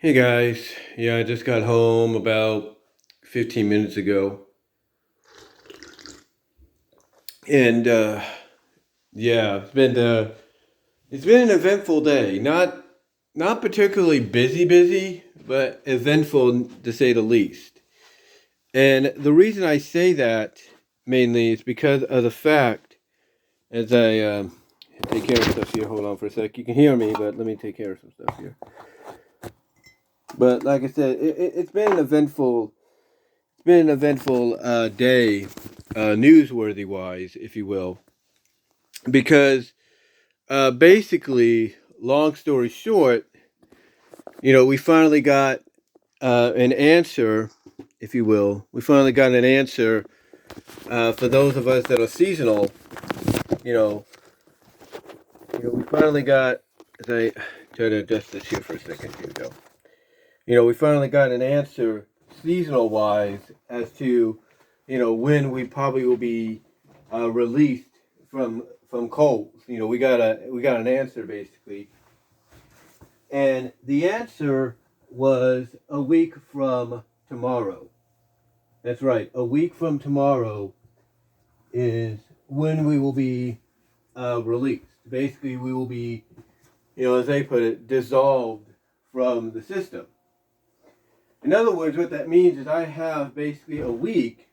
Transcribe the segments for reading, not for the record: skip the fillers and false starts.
Hey guys, yeah, I just got home about 15 minutes ago, and yeah, it's been an eventful day. Not particularly busy, but eventful to say the least. And the reason I say that mainly is because of the fact, as I take care of stuff here. Hold on for a sec. You can hear me, but let me take care of some stuff here. But like I said, it's been an eventful day, newsworthy wise, if you will, because basically, long story short, we finally got an answer, if you will. We finally got an answer for those of us that are seasonal. You know, we finally got. As I try to adjust this here for a second. Here we go. We finally got an answer seasonal wise as to when we probably will be released from Coles. We got an answer basically, and the answer was a week from tomorrow. That's right, a week from tomorrow is when we will be released. Basically, we will be, as they put it, dissolved from the system. In other words, what that means is I have basically a week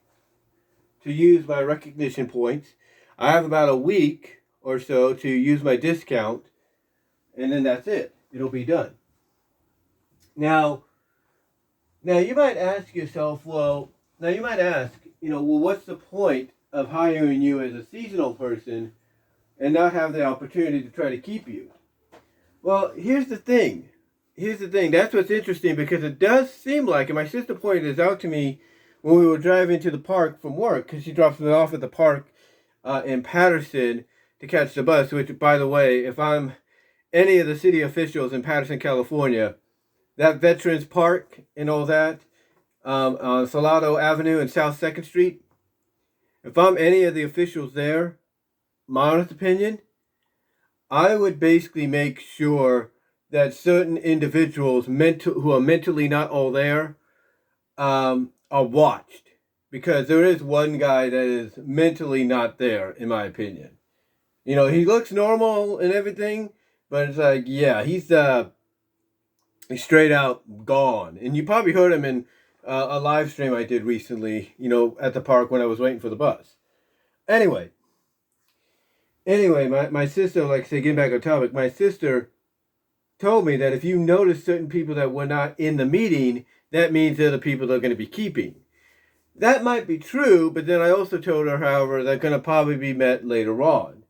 to use my recognition points. I have about a week or so to use my discount, and then that's it. It'll be done. Now you might ask yourself, well, what's the point of hiring you as a seasonal person and not have the opportunity to try to keep you? Well, here's the thing. That's what's interesting, because it does seem like, and my sister pointed this out to me when we were driving to the park from work, because she drops me off at the park in Patterson to catch the bus, which, by the way, if I'm any of the city officials in Patterson, California, that Veterans Park and all that, on Salado Avenue and South 2nd Street, if I'm any of the officials there, my honest opinion, I would basically make sure that certain individuals who are mentally not all there are watched, because there is one guy that is mentally not there, in my opinion. He looks normal and everything, but it's like, yeah, he's straight out gone. And you probably heard him in a live stream I did recently, at the park when I was waiting for the bus. Anyway, my sister, like I say, getting back on topic, my sister told me that if you notice certain people that were not in the meeting, that means they're the people they're going to be keeping. That might be true, but then I also told her, however, they're going to probably be met later on.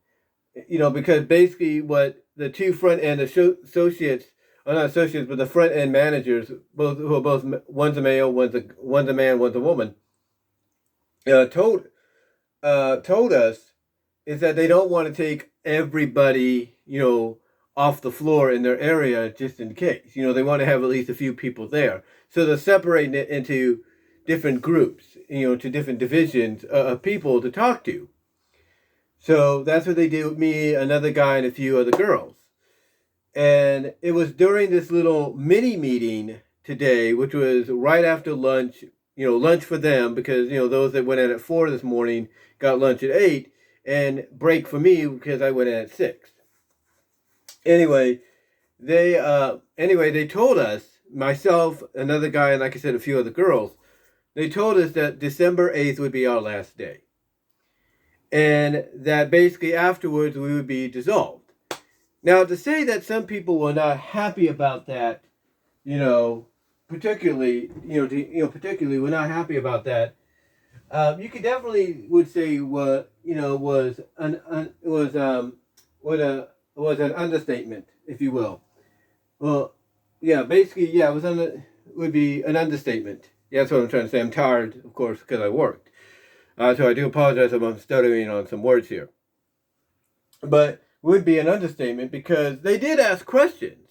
Because basically what the two front end associates, or not associates, but the front end managers, who are both, one's a male, one's a man, one's a woman, told us is that they don't want to take everybody, off the floor in their area just in case. They want to have at least a few people there. So they're separating it into different groups, to different divisions of people to talk to. So that's what they did with me, another guy, and a few other girls. And it was during this little mini meeting today, which was right after lunch, lunch for them, because, those that went in at 4 this morning got lunch at 8, and break for me because I went in at 6. Anyway, they told us, myself, another guy, and like I said, a few other girls, they told us that December 8th would be our last day. And that basically afterwards we would be dissolved. Now, to say that some people were not happy about that, particularly were not happy about that, you could definitely would say was an understatement, if you will. Well, yeah, basically, yeah, would be an understatement. Yeah, that's what I'm trying to say. I'm tired, of course, because I worked. So I do apologize if I'm stuttering on some words here. But would be an understatement, because they did ask questions.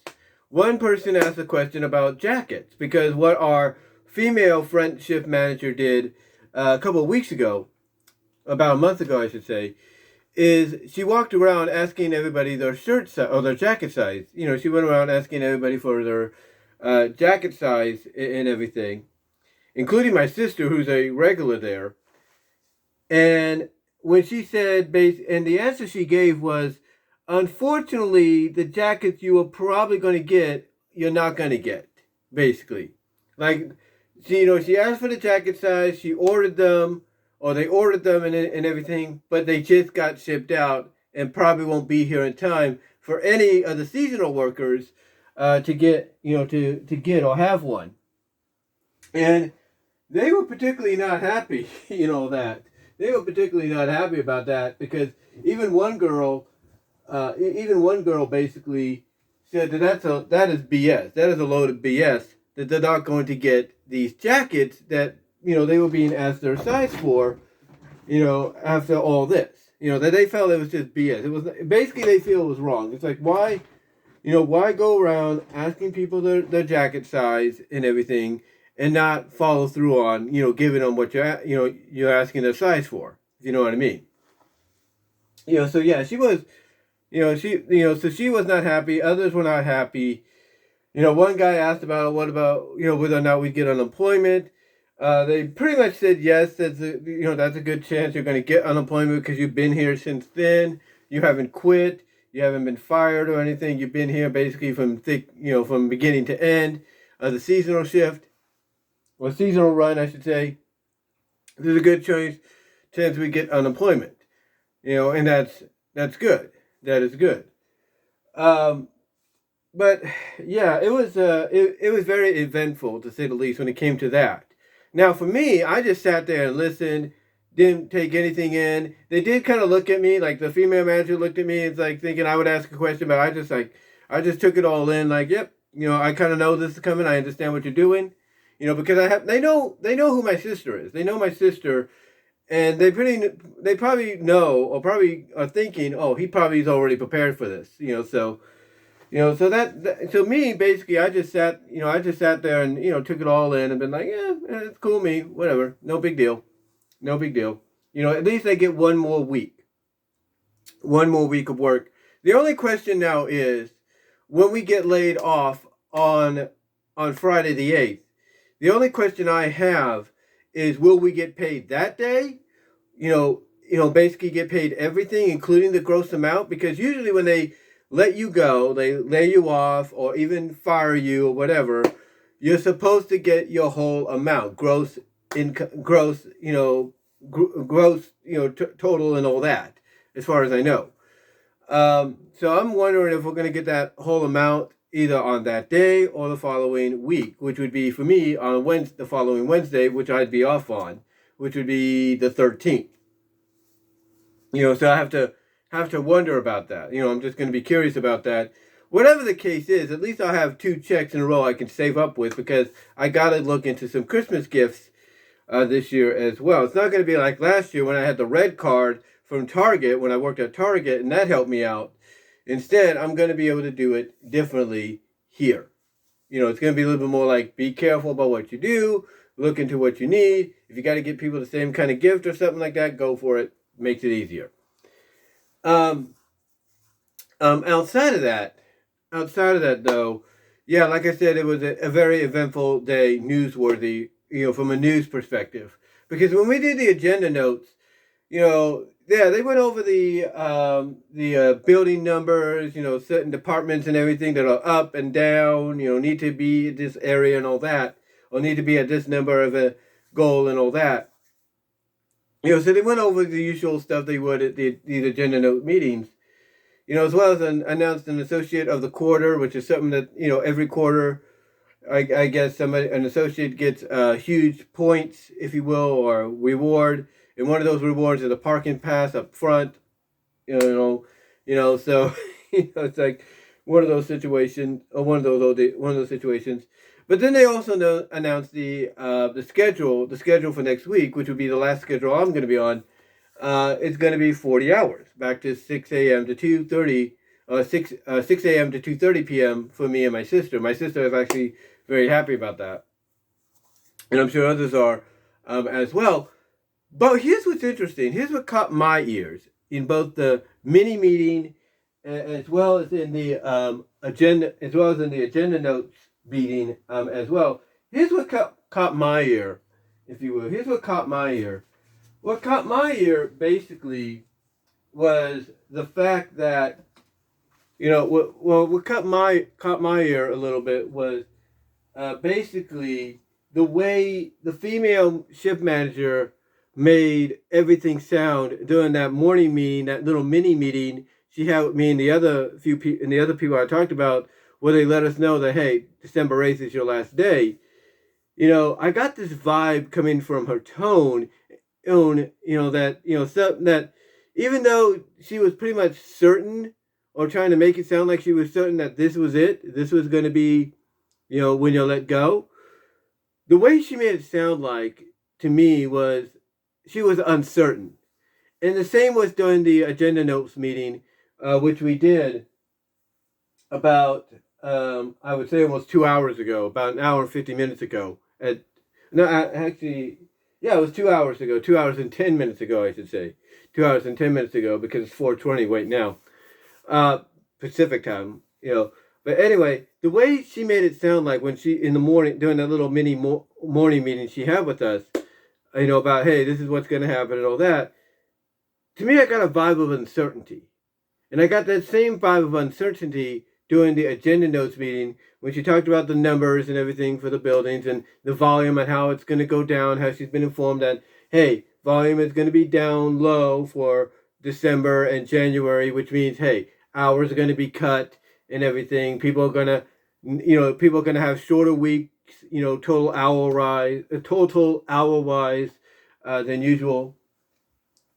One person asked a question about jackets, because what our female front shift manager did a couple of weeks ago, about a month ago, I should say, is she walked around asking everybody their shirt size or their jacket size. She went around asking everybody for their jacket size and everything, including my sister, who's a regular there. And when she said, and the answer she gave was, unfortunately, the jackets you were probably going to get, you're not going to get, basically. Like, she asked for the jacket size, she ordered them, or they ordered them and everything, but they just got shipped out and probably won't be here in time for any of the seasonal workers to get, to get or have one. And they were particularly not happy, that. They were particularly not happy about that because even one girl basically said that is BS. That is a load of BS that they're not going to get these jackets that, they were being asked their size for, after all this. That they felt it was just BS. It was basically they feel it was wrong. It's like, why go around asking people their jacket size and everything and not follow through on, giving them what you're asking their size for, if you know what I mean. So yeah, she was, so she was not happy. Others were not happy. One guy asked about, what about, whether or not we get unemployment. They pretty much said yes. That's a good chance you're going to get unemployment because you've been here since then. You haven't quit. You haven't been fired or anything. You've been here basically from from beginning to end of the seasonal shift, or seasonal run, I should say. There's a good chance we get unemployment. And that's good. That is good. But yeah, it was very eventful, to say the least, when it came to that. Now for me, I just sat there and listened, didn't take anything in. They did kind of look at me, like the female manager looked at me, it's like thinking I would ask a question, but I just took it all in, like, yep, I kind of know this is coming. I understand what you're doing, because they know who my sister is. They know my sister, and they probably know, or probably are thinking, oh, he probably is already prepared for this, so. So me, basically, I just sat there and, took it all in and been like, yeah, it's cool, me, whatever, no big deal. No big deal. At least I get one more week of work. The only question now is, when we get laid off on Friday the 8th, the only question I have is, will we get paid that day? Basically get paid everything, including the gross amount, because usually when they let you go, they lay you off or even fire you or whatever, you're supposed to get your whole amount, gross income, gross, total and all that, as far as I know. So I'm wondering if we're going to get that whole amount either on that day or the following week, which would be for me on the following Wednesday, which I'd be off on, which would be the 13th. So I have to wonder about that. I'm just going to be curious about that. Whatever the case is, at least I'll have 2 checks in a row I can save up with, because I got to look into some Christmas gifts this year as well. It's not going to be like last year when I had the red card from Target, when I worked at Target, and that helped me out. Instead, I'm going to be able to do it differently here. It's going to be a little bit more like, be careful about what you do, look into what you need. If you got to get people the same kind of gift or something like that, go for it. Makes it easier. Outside of that though, yeah, like I said, it was a very eventful day, newsworthy, from a news perspective. Because when we did the agenda notes, yeah, they went over the building numbers, certain departments and everything that are up and down, need to be at this area and all that, or need to be at this number of a goal and all that. So they went over the usual stuff they would at these agenda note meetings. As well as announced an associate of the quarter, which is something that, every quarter, I guess an associate gets huge points, if you will, or reward. And one of those rewards is a parking pass up front. So it's like one of those situations. But then they also announced the schedule for next week, which would be the last schedule I'm going to be on. It's going to be 40 hours, back to 6 a.m. to 2:30, 6 a.m. to 2:30 p.m. for me and my sister. My sister is actually very happy about that, and I'm sure others are as well. But here's what's interesting. Here's what caught my ears in both the mini meeting as well as in the agenda notes beating as well. Here's what caught my ear, if you will. Here's what caught my ear. What caught my ear basically was the fact that what caught my ear a little bit was basically the way the female shift manager made everything sound during that morning meeting, that little mini meeting she had with me and the other people I talked about, where they let us know that, hey, December 8th is your last day. I got this vibe coming from her tone, that something that, even though she was pretty much certain, or trying to make it sound like she was certain that this was it, this was going to be, when you let go. The way she made it sound like to me was she was uncertain. And the same was during the agenda notes meeting, which we did about, I would say almost 2 hours ago, about an hour and 50 minutes ago. Actually, yeah, it was 2 hours ago, 2 hours and 10 minutes ago, I should say. 2 hours and 10 minutes ago, because it's 4:20 right now, Pacific time, But anyway, the way she made it sound like when she, in the morning, during that little mini morning meeting she had with us, about, hey, this is what's going to happen and all that, to me, I got a vibe of uncertainty. And I got that same vibe of uncertainty during the agenda notes meeting when she talked about the numbers and everything for the buildings and the volume and how it's going to go down, how she's been informed that, hey, volume is going to be down low for December and January, which means, hey, hours are going to be cut and everything. People are going to have shorter weeks, total hour wise than usual.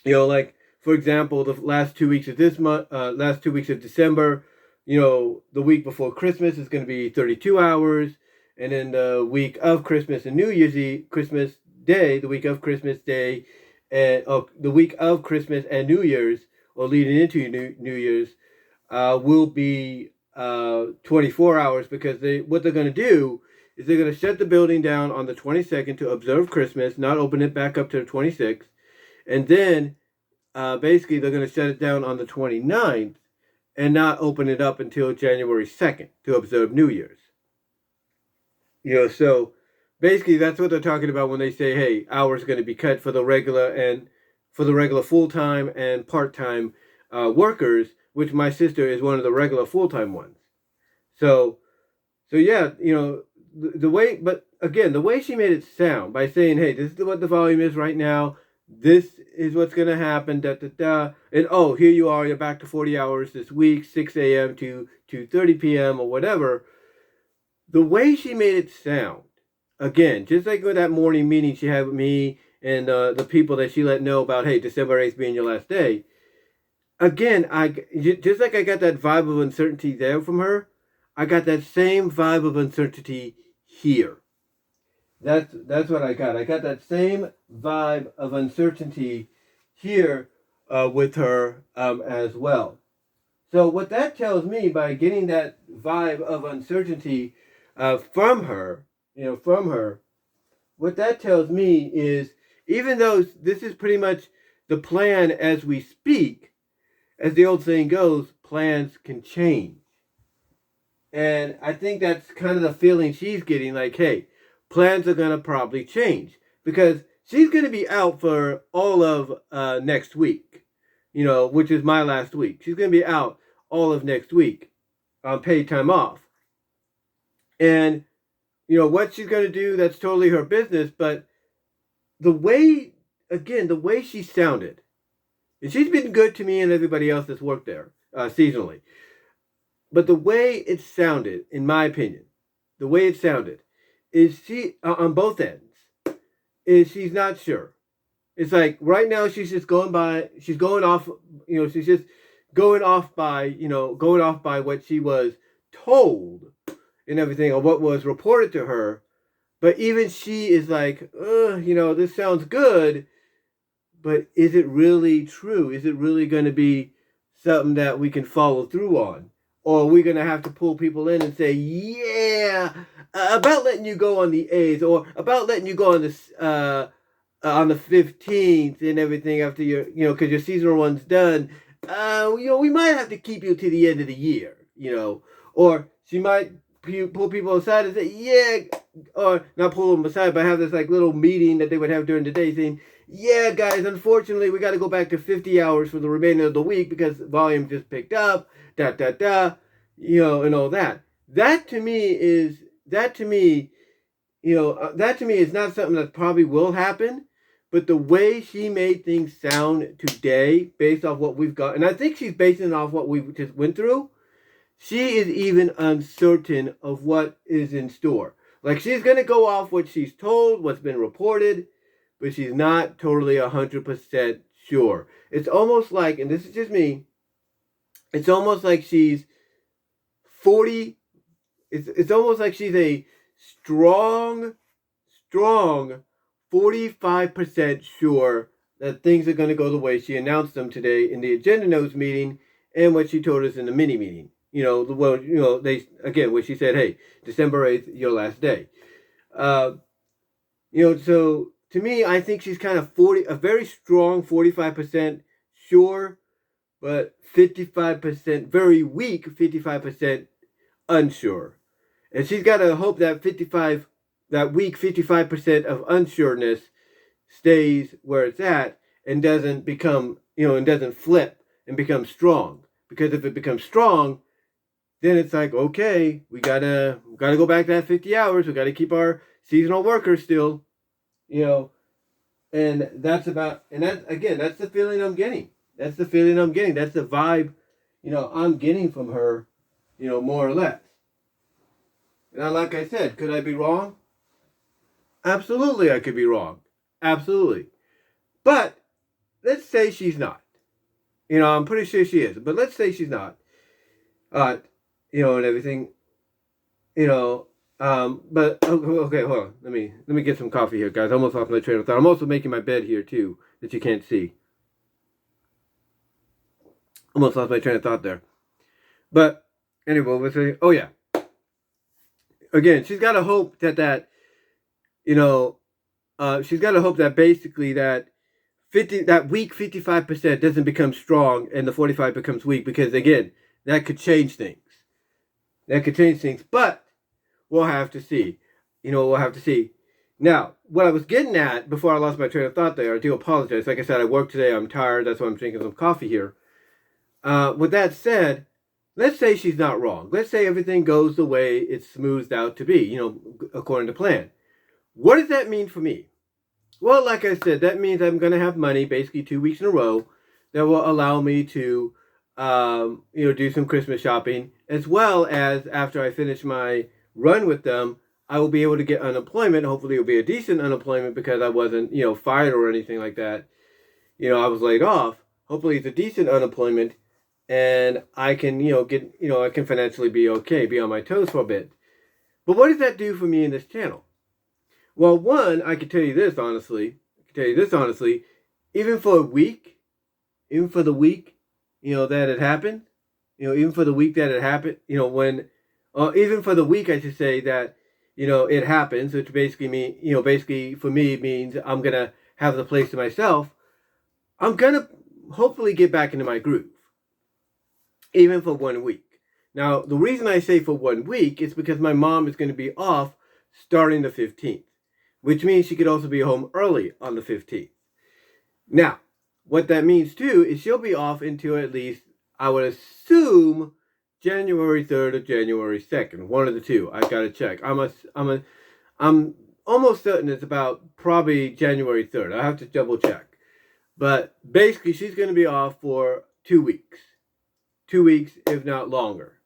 Like, for example, the last 2 weeks of this month, last 2 weeks of December, the week before Christmas is going to be 32 hours. And then the week of Christmas and New Year's Eve, Christmas Day, the week of Christmas Day, and the week of Christmas and New Year's, or leading into New Year's, will be 24 hours, because what they're going to do is they're going to shut the building down on the 22nd to observe Christmas, not open it back up to the 26th. And then basically they're going to shut it down on the 29th and not open it up until January 2nd to observe New Year's. So basically that's what they're talking about when they say, hey, hours are going to be cut for the regular full-time and part-time workers, which my sister is one of the regular full-time ones. So yeah, the way, but again, the way she made it sound by saying, hey, this is what the volume is right now, this is what's going to happen, and oh, here you are, you're back to 40 hours this week, 6 a.m. to 2:30 p.m. or whatever. The way she made it sound, again, just like with that morning meeting she had with me and the people that she let know about, hey, December 8th being your last day, again, just like I got that vibe of uncertainty there from her, I got that same vibe of uncertainty here. That's what I got. I got that same vibe of uncertainty here with her as well. So what that tells me, by getting that vibe of uncertainty from her, what that tells me is, even though this is pretty much the plan as we speak, as the old saying goes, plans can change. And I think that's kind of the feeling she's getting, like, hey, plans are going to probably change, because she's going to be out for all of next week, which is my last week. She's going to be out all of next week on paid time off. And, what she's going to do, that's totally her business. But the way she sounded, and she's been good to me and everybody else that's worked there seasonally. But the way it sounded, in my opinion, is she, on both ends, is she's not sure. It's like right now she's just going off by what she was told and everything, or what was reported to her. But even she is like, this sounds good, but is it really true? Is it really going to be something that we can follow through on? Or are we going to have to pull people in and say, yeah, about letting you go on the 8th, or about letting you go on the 15th and everything after because your seasonal run's done. We might have to keep you to the end of the year, or she might pull people aside and say, yeah, or not pull them aside, but have this like little meeting that they would have during the day saying, yeah, guys, unfortunately, we got to go back to 50 hours for the remainder of the week because volume just picked up, and all that. That to me is not something that probably will happen. But the way she made things sound today, based off what we've got, and I think she's basing it off what we just went through, she is even uncertain of what is in store. Like she's going to go off what she's told, what's been reported, but she's not totally 100% sure. It's almost like, and this is just me, it's almost like she's 40, it's almost like she's a strong 45% sure that things are going to go the way she announced them today in the agenda notes meeting and what she told us in the mini meeting. Where she said, hey, December 8th, your last day. So to me, I think she's kind of a very strong 45% sure, but 55%, very weak 55% unsure. And she's got to hope that weak 55% of unsureness stays where it's at and doesn't become, and doesn't flip and become strong. Because if it becomes strong, then it's like, okay, we gotta go back to that 50 hours. We gotta keep our seasonal workers still, and that's the feeling I'm getting. That's the feeling I'm getting. That's the vibe, I'm getting from her, more or less. Now, like I said, could I be wrong? Absolutely, I could be wrong. Absolutely. But let's say she's not. I'm pretty sure she is. But let's say she's not. And everything. But okay, hold on. Let me get some coffee here, guys. I almost lost my train of thought. I'm also making my bed here too, that you can't see. Almost lost my train of thought there. But anyway, we'll say, oh yeah. Again, she's got to hope that she's got to hope that basically that weak 55% doesn't become strong and the 45 becomes weak, because again, that could change things. But we'll have to see. We'll have to see. Now, what I was getting at before I lost my train of thought there, I do apologize. Like I said, I worked today. I'm tired. That's why I'm drinking some coffee here. With that said, let's say she's not wrong. Let's say everything goes the way it's smoothed out to be, according to plan. What does that mean for me? Well, like I said, that means I'm going to have money basically 2 weeks in a row that will allow me to, do some Christmas shopping, as well as after I finish my run with them, I will be able to get unemployment. Hopefully it'll be a decent unemployment because I wasn't, fired or anything like that. I was laid off. Hopefully it's a decent unemployment and I can, I can financially be okay, be on my toes for a bit. But what does that do for me in this channel? Well, one, I can tell you this honestly. Even for the week, that it happened, even for the week that it happened, even for the week, I should say that, it happens, which basically for me means I'm going to have the place to myself. I'm going to hopefully get back into my groove, even for 1 week. Now, the reason I say for 1 week is because my mom is going to be off starting the 15th. Which means she could also be home early on the 15th. Now, what that means too is she'll be off until at least, I would assume, January 3rd or January 2nd. One of the two. I gotta check. I'm almost certain it's about probably January 3rd. I have to double check. But basically, she's going to be off for 2 weeks. 2 weeks, if not longer.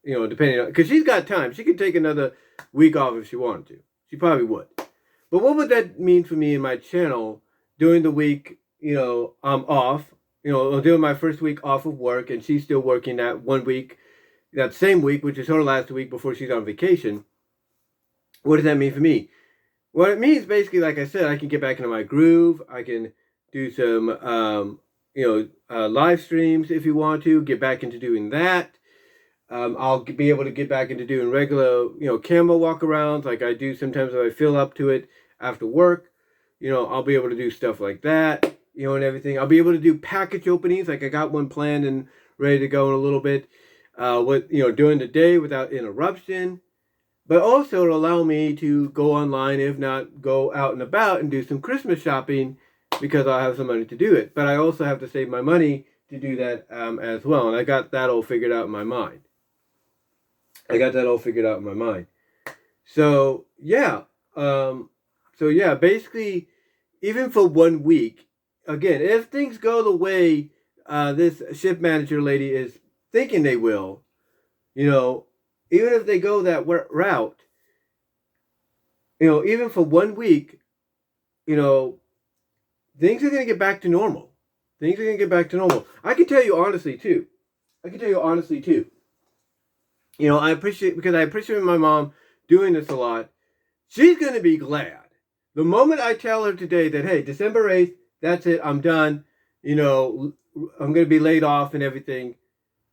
Depending on, because she's got time. She could take another week off if she wanted to. She probably would. But what would that mean for me in my channel during the week, I'm off, doing my first week off of work, and she's still working that 1 week, that same week, which is her last week before she's on vacation. What does that mean for me? Well, it means basically, like I said, I can get back into my groove. I can do some, live streams if you want to, get back into doing that. I'll be able to get back into doing regular, camera walkarounds like I do sometimes if I feel up to it after work. I'll be able to do stuff like that, and everything. I'll be able to do package openings. Like I got one planned and ready to go in a little bit, during the day without interruption. But also it'll allow me to go online, if not go out and about and do some Christmas shopping because I'll have some money to do it. But I also have to save my money to do that as well. And I got that all figured out in my mind. So yeah, basically, even for 1 week, again, if things go the way this shift manager lady is thinking they will, even if they go that route, even for 1 week, you know, things are going to get back to normal. I can tell you honestly too. I appreciate my mom doing this a lot. She's going to be glad. The moment I tell her today that, hey, December 8th, that's it, I'm done, I'm going to be laid off and everything,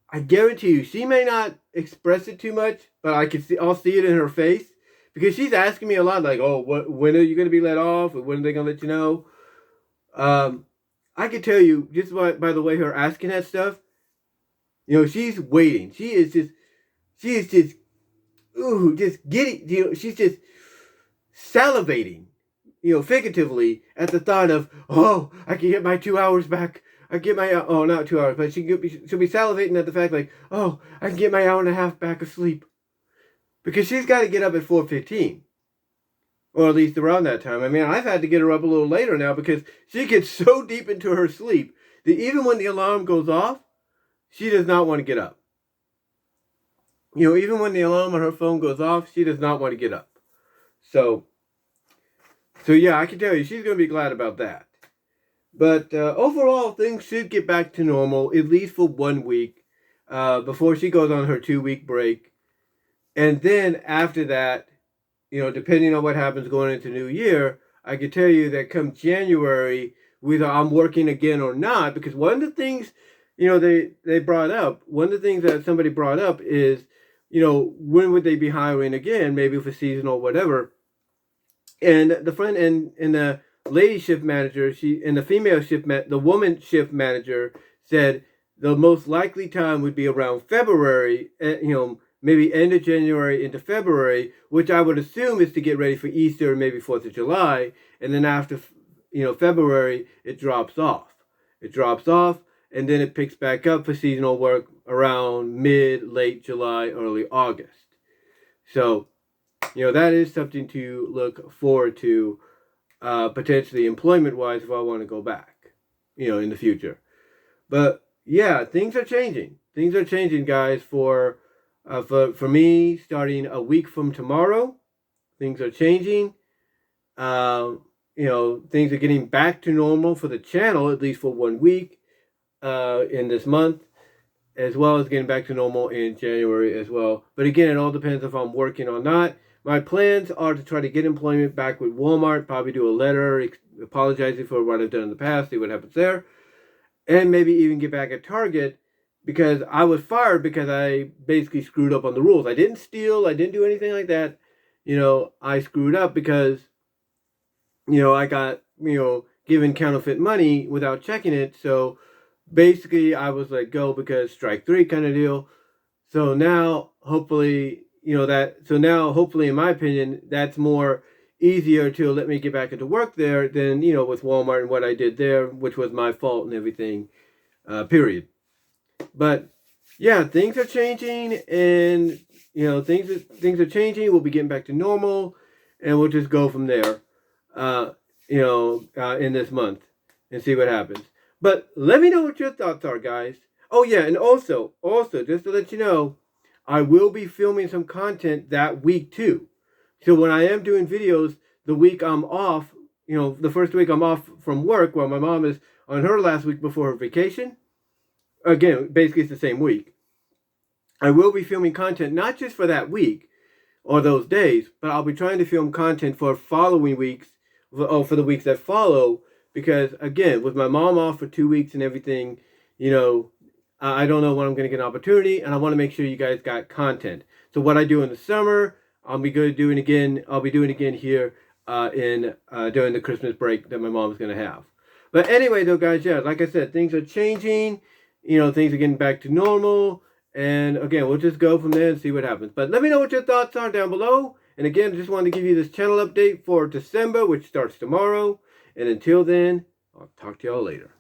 I guarantee you, she may not express it too much, but I'll see it in her face. Because she's asking me a lot, like, oh, when are you going to be let off? Or when are they going to let you know? I can tell you, just by the way her asking that stuff, she's waiting. She is just getting, she's just salivating, figuratively at the thought of, oh, I can get my 2 hours back. Not 2 hours, but she'll be salivating at the fact like, oh, I can get my hour and a half back of sleep. Because she's got to get up at 4:15. Or at least around that time. I mean, I've had to get her up a little later now because she gets so deep into her sleep that even when the alarm goes off, she does not want to get up. Even when the alarm on her phone goes off, she does not want to get up. So yeah, I can tell you, she's going to be glad about that. But overall, things should get back to normal, at least for 1 week, before she goes on her 2-week break. And then after that, depending on what happens going into New Year, I can tell you that come January, whether I'm working again or not, because one of the things, they brought up, one of the things that somebody brought up is, when would they be hiring again, maybe for seasonal or whatever. And the friend and the lady shift manager, the woman shift manager said the most likely time would be around February, maybe end of January into February, which I would assume is to get ready for Easter, maybe 4th of July. And then after, February, it drops off. And then it picks back up for seasonal work around late July, early August. So, that is something to look forward to, potentially employment-wise, if I want to go back, in the future. But, yeah, things are changing. Things are changing, guys, for me, starting a week from tomorrow. Things are changing. Things are getting back to normal for the channel, at least for 1 week in this month, as well as getting back to normal in January as well. But again, it all depends if I'm working or not. My plans are to try to get employment back with Walmart, probably do a letter apologizing for what I've done in the past, see what happens there, and maybe even get back at Target, because I was fired because I basically screwed up on the rules. I didn't steal. I didn't do anything like that. I screwed up because, I got, given counterfeit money without checking it. So basically I was let go because strike 3 kind of deal. So now hopefully, hopefully in my opinion, that's more easier to let me get back into work there than, with Walmart and what I did there, which was my fault and everything, period. But yeah, things are changing, and things are changing. We'll be getting back to normal, and we'll just go from there. In this month, and see what happens. But let me know what your thoughts are, guys. Oh yeah, and also, just to let you know, I will be filming some content that week too. So when I am doing videos, the week I'm off, the first week I'm off from work, while my mom is on her last week before her vacation. Again, basically it's the same week. I will be filming content not just for that week or those days, but I'll be trying to film content for following weeks, or for the weeks that follow, because again, with my mom off for 2 weeks and everything, I don't know when I'm going to get an opportunity, and I want to make sure you guys got content. So what I do in the summer, I'll be doing again here during the Christmas break that my mom is going to have. But anyway, though, guys, yeah, like I said, things are changing. Things are getting back to normal, And again, we'll just go from there and see what happens. But let me know what your thoughts are down below. And again, just wanted to give you this channel update for December, which starts tomorrow. And until then, I'll talk to y'all later.